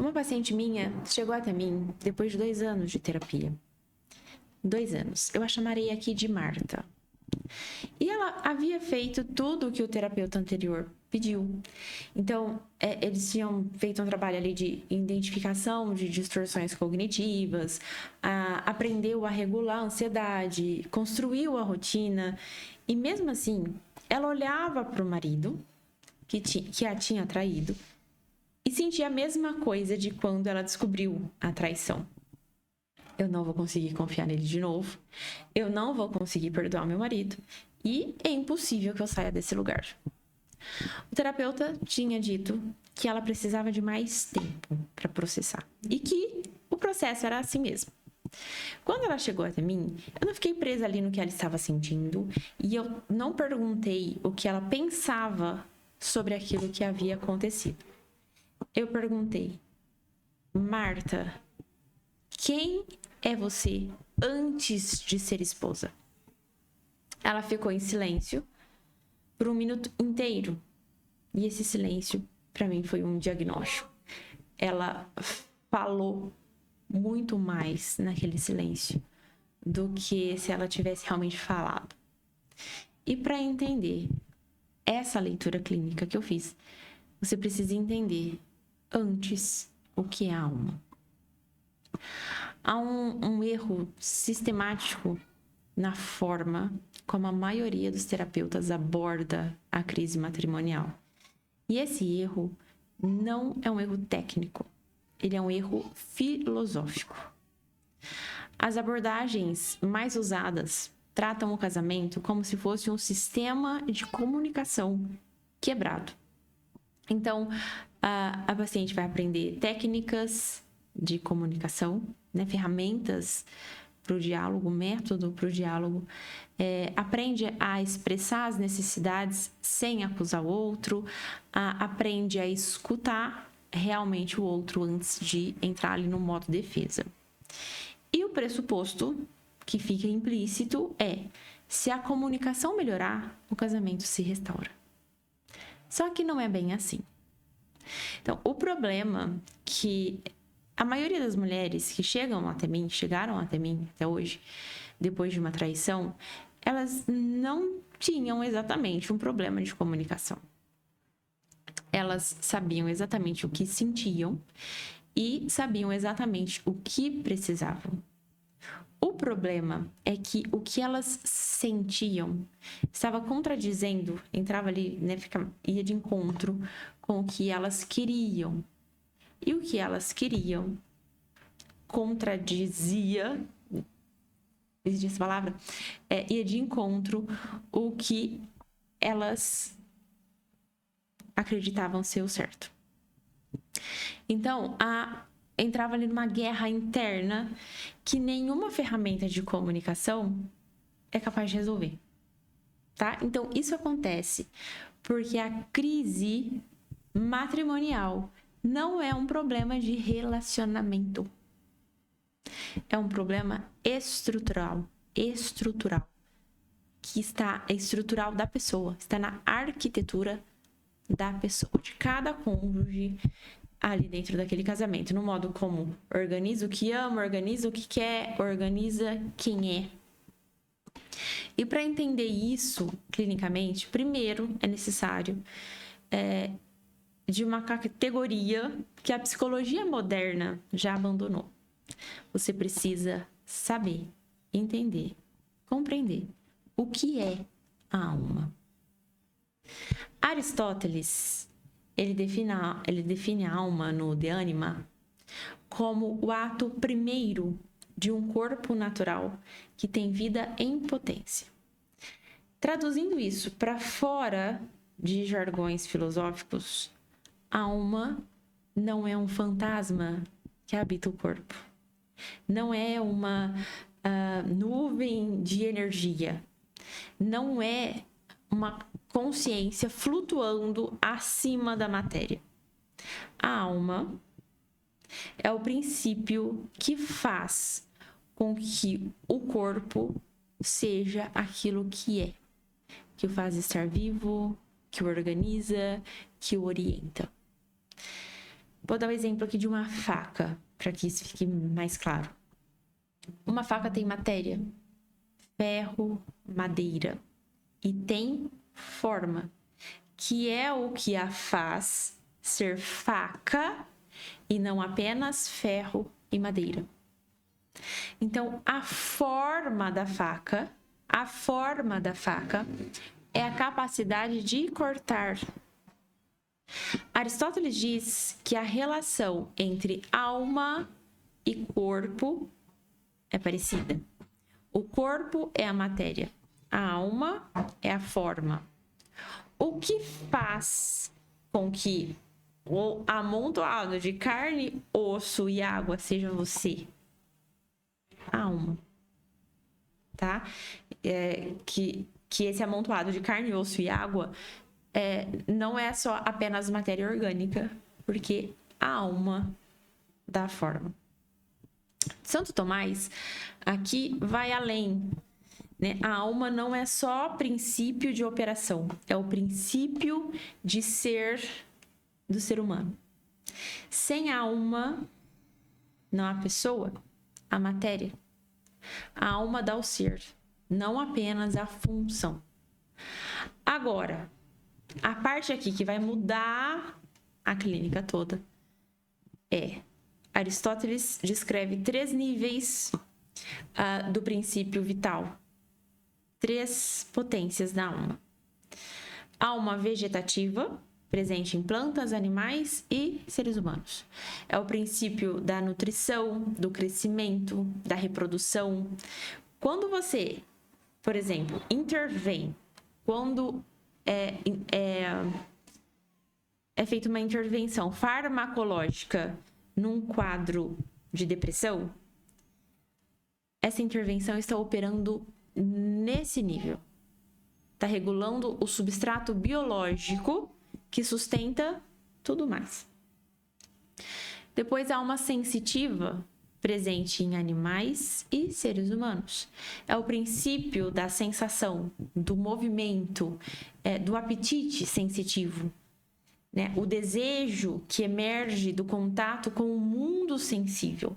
Uma paciente minha chegou até mim depois de 2 anos de terapia. 2 anos. Eu a chamarei aqui de Marta. E ela havia feito tudo o que o terapeuta anterior pediu. Então, eles tinham feito um trabalho ali de identificação de distorções cognitivas, aprendeu a regular a ansiedade, construiu a rotina. E mesmo assim, ela olhava para o marido que a tinha traído e sentia a mesma coisa de quando ela descobriu a traição. Eu não vou conseguir confiar nele de novo. Eu não vou conseguir perdoar meu marido. E é impossível que eu saia desse lugar. O terapeuta tinha dito que ela precisava de mais tempo para processar. E que o processo era assim mesmo. Quando ela chegou até mim, eu não fiquei presa ali no que ela estava sentindo. E eu não perguntei o que ela pensava sobre aquilo que havia acontecido. Eu perguntei: Marta, quem é você antes de ser esposa? Ela ficou em silêncio por 1 minuto inteiro. E esse silêncio, para mim, foi um diagnóstico. Ela falou muito mais naquele silêncio do que se ela tivesse realmente falado. E para entender essa leitura clínica que eu fiz, você precisa entender antes o que é a alma. Há um erro sistemático na forma como a maioria dos terapeutas aborda a crise matrimonial. E esse erro não é um erro técnico, ele é um erro filosófico. As abordagens mais usadas tratam o casamento como se fosse um sistema de comunicação quebrado. Então, a paciente vai aprender técnicas de comunicação, né, ferramentas para o diálogo, método para o diálogo, aprende a expressar as necessidades sem acusar o outro, aprende a escutar realmente o outro antes de entrar ali no modo defesa. E o pressuposto que fica implícito é: se a comunicação melhorar, o casamento se restaura. Só que não é bem assim. Então, o problema que a maioria das mulheres que chegaram até mim até hoje, depois de uma traição, elas não tinham exatamente um problema de comunicação. Elas sabiam exatamente o que sentiam e sabiam exatamente o que precisavam. O problema é que o que elas sentiam estava contradizendo, entrava ali, né, ia de encontro com o que elas queriam. E o que elas queriam contradizia, existe essa palavra? Ia de encontro o que elas acreditavam ser o certo. Então, entrava ali numa guerra interna que nenhuma ferramenta de comunicação é capaz de resolver, tá? Então, isso acontece porque a crise matrimonial não é um problema de relacionamento. É um problema estrutural, que está estrutural da pessoa, está na arquitetura da pessoa, de cada cônjuge ali dentro daquele casamento, no modo como organiza o que ama, organiza o que quer, organiza quem é. E para entender isso clinicamente, primeiro é necessário de uma categoria que a psicologia moderna já abandonou. Você precisa saber, entender, compreender o que é a alma. Aristóteles, ele define a alma no De Anima como o ato primeiro de um corpo natural que tem vida em potência. Traduzindo isso para fora de jargões filosóficos, a alma não é um fantasma que habita o corpo. Não é uma nuvem de energia. Não é uma consciência flutuando acima da matéria. A alma é o princípio que faz com que o corpo seja aquilo que é, que o faz estar vivo, que o organiza, que o orienta. Vou dar um exemplo aqui de uma faca, para que isso fique mais claro. Uma faca tem matéria, ferro, madeira, e tem forma, que é o que a faz ser faca e não apenas ferro e madeira. Então, a forma da faca é a capacidade de cortar. Aristóteles diz que a relação entre alma e corpo é parecida. O corpo é a matéria, a alma é a forma. O que faz com que o amontoado de carne, osso e água seja você? A alma. Tá? Que esse amontoado de carne, osso e água não é só apenas matéria orgânica, porque a alma dá forma. Santo Tomás aqui vai além, né? A alma não é só princípio de operação, é o princípio de ser do ser humano. Sem alma, não há pessoa, há matéria. A alma dá o ser, não apenas a função. Agora, a parte aqui que vai mudar a clínica toda Aristóteles descreve 3 níveis do princípio vital. 3 potências da alma. Alma vegetativa, presente em plantas, animais e seres humanos. É o princípio da nutrição, do crescimento, da reprodução. Quando você, por exemplo, intervém, quando é feita uma intervenção farmacológica num quadro de depressão, essa intervenção está operando nesse nível. Está regulando o substrato biológico que sustenta tudo mais. Depois há uma sensitiva presente em animais e seres humanos. É o princípio da sensação, do movimento, do apetite sensitivo, né? O desejo que emerge do contato com o mundo sensível.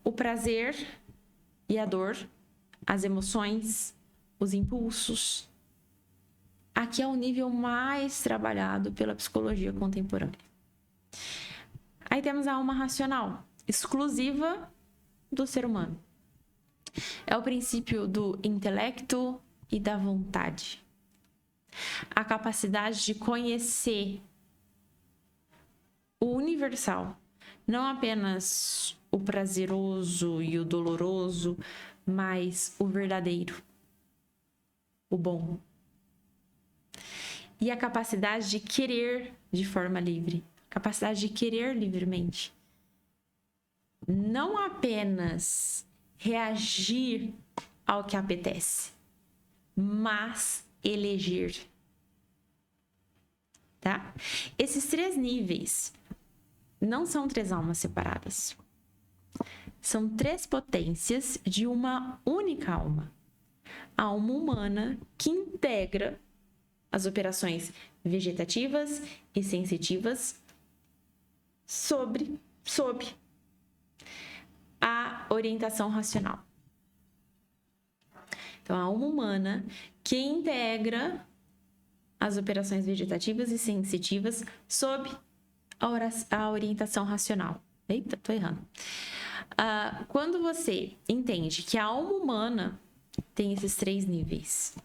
O prazer e a dor, as emoções, os impulsos. Aqui é o nível mais trabalhado pela psicologia contemporânea. Aí temos a alma racional, exclusiva do ser humano. É o princípio do intelecto e da vontade. A capacidade de conhecer o universal, não apenas o prazeroso e o doloroso, mas o verdadeiro, o bom. E a capacidade de querer de forma livre, capacidade de querer livremente. Não apenas reagir ao que apetece, mas eleger. Tá? Esses 3 níveis não são 3 almas separadas. São 3 potências de uma única alma. A alma humana que integra as operações vegetativas e sensitivas sob a orientação racional. Então, a alma humana que integra as operações vegetativas e sensitivas sob a orientação racional. Eita, tô errando. Quando você entende que a alma humana tem esses 3 níveis,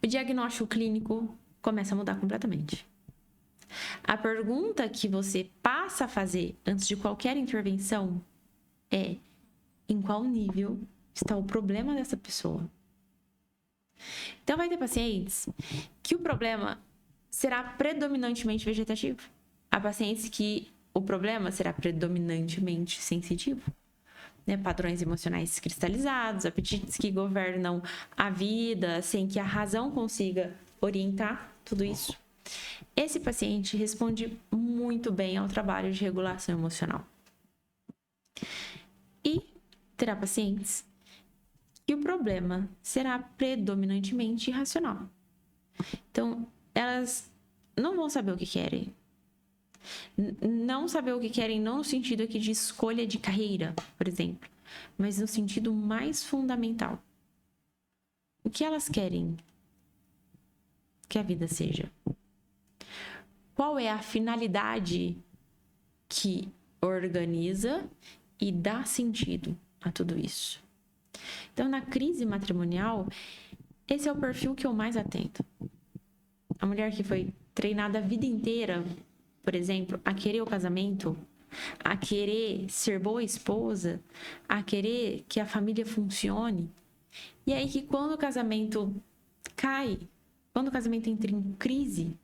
o diagnóstico clínico começa a mudar completamente. A pergunta que você passa a fazer antes de qualquer intervenção é: em qual nível está o problema dessa pessoa? Então, vai ter pacientes que o problema será predominantemente vegetativo. Há pacientes que o problema será predominantemente sensitivo. Né? Padrões emocionais cristalizados, apetites que governam a vida sem que a razão consiga orientar tudo isso. Esse paciente responde muito bem ao trabalho de regulação emocional. E terá pacientes que o problema será predominantemente irracional. Então, elas não vão saber o que querem. Não saber o que querem, não no sentido aqui de escolha de carreira, por exemplo, mas no sentido mais fundamental. O que elas querem que a vida seja? Qual é a finalidade que organiza e dá sentido a tudo isso? Então, na crise matrimonial, esse é o perfil que eu mais atento. A mulher que foi treinada a vida inteira, por exemplo, a querer o casamento, a querer ser boa esposa, a querer que a família funcione. E aí que quando o casamento cai, quando o casamento entra em crise,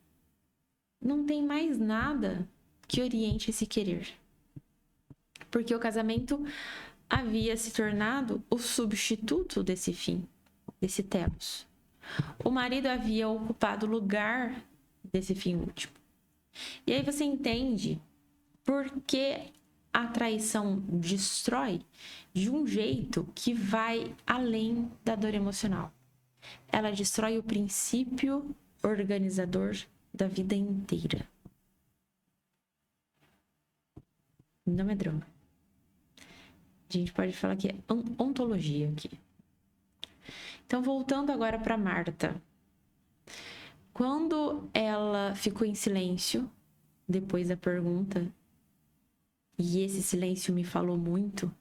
não tem mais nada que oriente esse querer. Porque o casamento havia se tornado o substituto desse fim, desse telos. O marido havia ocupado o lugar desse fim último. E aí você entende por que a traição destrói de um jeito que vai além da dor emocional. Ela destrói o princípio organizador da vida inteira. Não é drama. A gente pode falar que é ontologia aqui. Então, voltando agora para Marta. Quando ela ficou em silêncio, depois da pergunta, e esse silêncio me falou muito,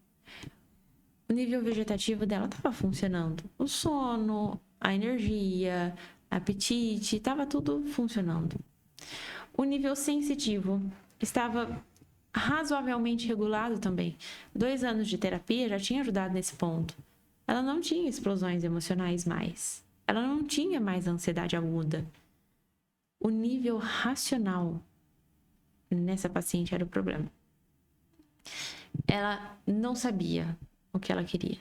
o nível vegetativo dela estava funcionando. O sono, a energia, apetite, estava tudo funcionando. O nível sensitivo estava razoavelmente regulado também. 2 anos de terapia já tinha ajudado nesse ponto. Ela não tinha explosões emocionais mais. Ela não tinha mais ansiedade aguda. O nível racional nessa paciente era o problema. Ela não sabia o que ela queria.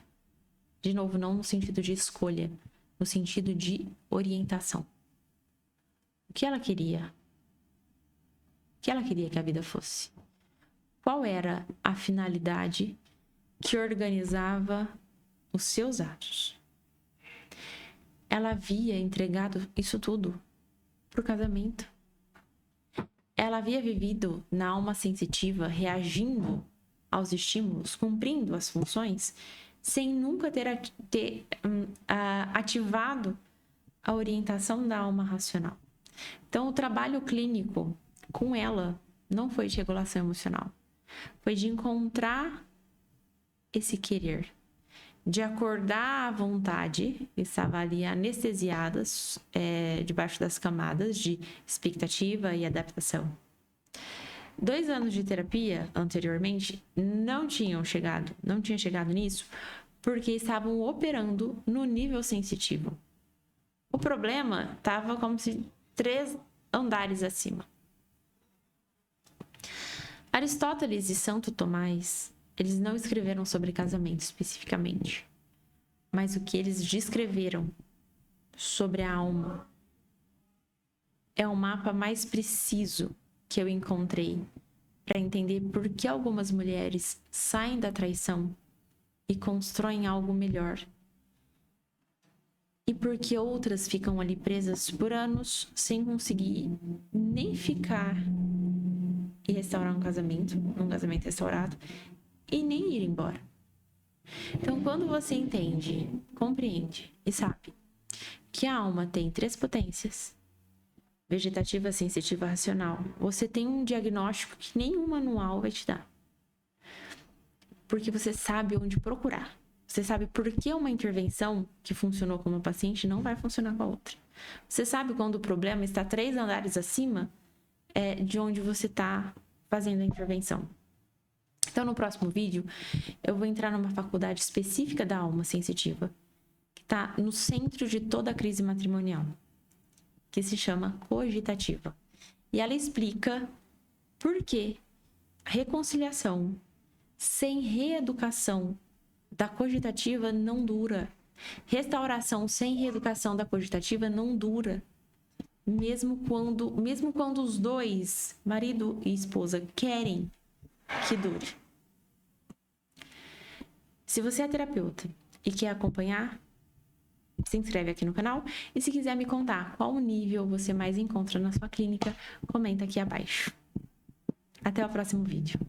De novo, não no sentido de escolha, no sentido de orientação. O que ela queria? O que ela queria que a vida fosse? Qual era a finalidade que organizava os seus atos? Ela havia entregado isso tudo para o casamento. Ela havia vivido na alma sensitiva, reagindo aos estímulos, cumprindo as funções, sem nunca ter ativado a orientação da alma racional. Então, o trabalho clínico com ela não foi de regulação emocional. Foi de encontrar esse querer, de acordar a vontade, que estava ali anestesiada, debaixo das camadas de expectativa e adaptação. 2 anos de terapia anteriormente não tinha chegado nisso, porque estavam operando no nível sensitivo. O problema estava como se 3 andares acima. Aristóteles e Santo Tomás, eles não escreveram sobre casamento especificamente, mas o que eles descreveram sobre a alma é o mapa mais preciso que eu encontrei para entender por que algumas mulheres saem da traição e constroem algo melhor, e por que outras ficam ali presas por anos sem conseguir nem ficar e restaurar um casamento restaurado, e nem ir embora. Então, quando você entende, compreende e sabe que a alma tem 3 potências, vegetativa, sensitiva, racional, você tem um diagnóstico que nenhum manual vai te dar. Porque você sabe onde procurar. Você sabe por que uma intervenção que funcionou com uma paciente não vai funcionar com a outra. Você sabe quando o problema está 3 andares acima de onde você está fazendo a intervenção. Então, no próximo vídeo, eu vou entrar numa faculdade específica da alma sensitiva, que está no centro de toda a crise matrimonial, que se chama cogitativa. E ela explica por que a reconciliação sem reeducação da cogitativa não dura. Restauração sem reeducação da cogitativa não dura. Mesmo quando os dois, marido e esposa, querem que dure. Se você é terapeuta e quer acompanhar, se inscreve aqui no canal. E se quiser me contar qual nível você mais encontra na sua clínica, comenta aqui abaixo. Até o próximo vídeo.